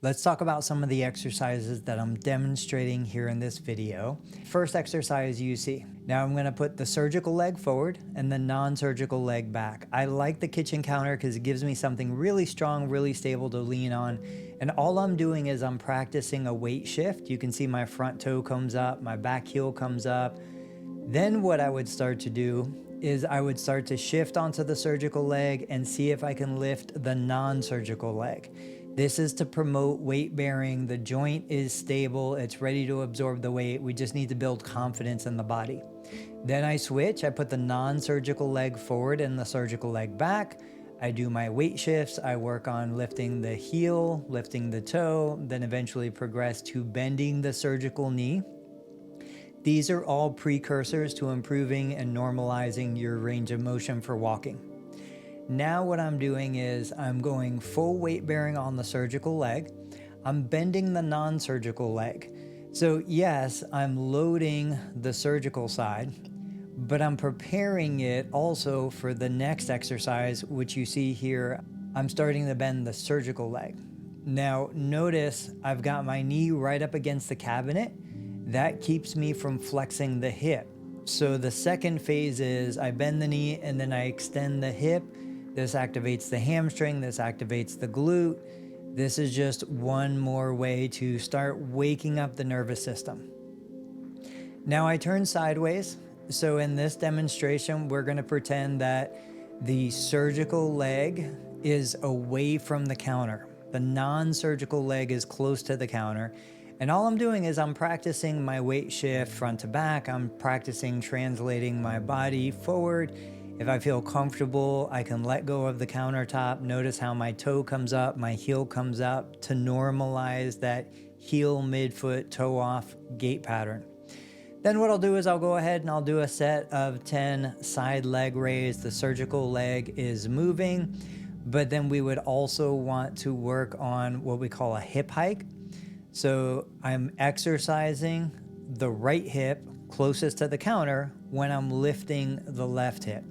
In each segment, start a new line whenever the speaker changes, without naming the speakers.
Let's talk about some of the exercises that I'm demonstrating here in this video. First exercise you see. Now I'm gonna put the surgical leg forward and the non-surgical leg back. I like the kitchen counter because it gives me something really strong, really stable to lean on. And all I'm doing is I'm practicing a weight shift. You can see my front toe comes up, my back heel comes up. Then what I would start to do is I would start to shift onto the surgical leg and see if I can lift the non-surgical leg. This is to promote weight bearing. The joint is stable. It's ready to absorb the weight. We just need to build confidence in the body. Then I switch. I put the non-surgical leg forward and the surgical leg back. I do my weight shifts. I work on lifting the heel, lifting the toe, then eventually progress to bending the surgical knee. These are all precursors to improving and normalizing your range of motion for walking. Now what I'm doing is I'm going full weight bearing on the surgical leg. I'm bending the non-surgical leg. So yes, I'm loading the surgical side, but I'm preparing it also for the next exercise, which you see here. I'm starting to bend the surgical leg. Now notice I've got my knee right up against the cabinet. That keeps me from flexing the hip. So the second phase is I bend the knee and then I extend the hip. This activates the hamstring, this activates the glute. This is just one more way to start waking up the nervous system. Now I turn sideways. So in this demonstration, we're gonna pretend that the surgical leg is away from the counter. The non-surgical leg is close to the counter. And all I'm doing is I'm practicing my weight shift front to back. I'm practicing translating my body forward. If I feel comfortable, I can let go of the countertop. Notice how my toe comes up, my heel comes up to normalize that heel, midfoot, toe off gait pattern. Then what I'll do is I'll go ahead and I'll do a set of 10 side leg raise. The surgical leg is moving, but then we would also want to work on what we call a hip hike. So I'm exercising the right hip closest to the counter when I'm lifting the left hip.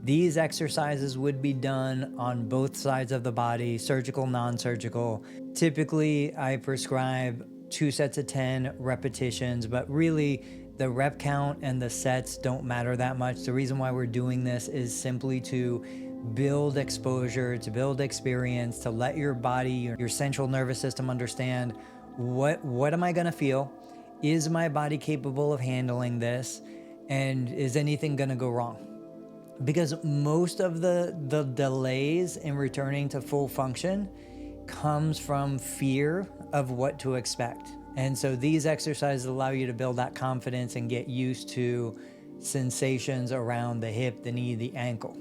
These exercises would be done on both sides of the body, surgical, non-surgical. Typically, I prescribe 2 sets of 10 repetitions, but really the rep count and the sets don't matter that much. The reason why we're doing this is simply to build exposure, to build experience, to let your body, your central nervous system understand what am I gonna feel? Is my body capable of handling this? And is anything gonna go wrong? Because most of the delays in returning to full function comes from fear of what to expect. And so these exercises allow you to build that confidence and get used to sensations around the hip, the knee, the ankle.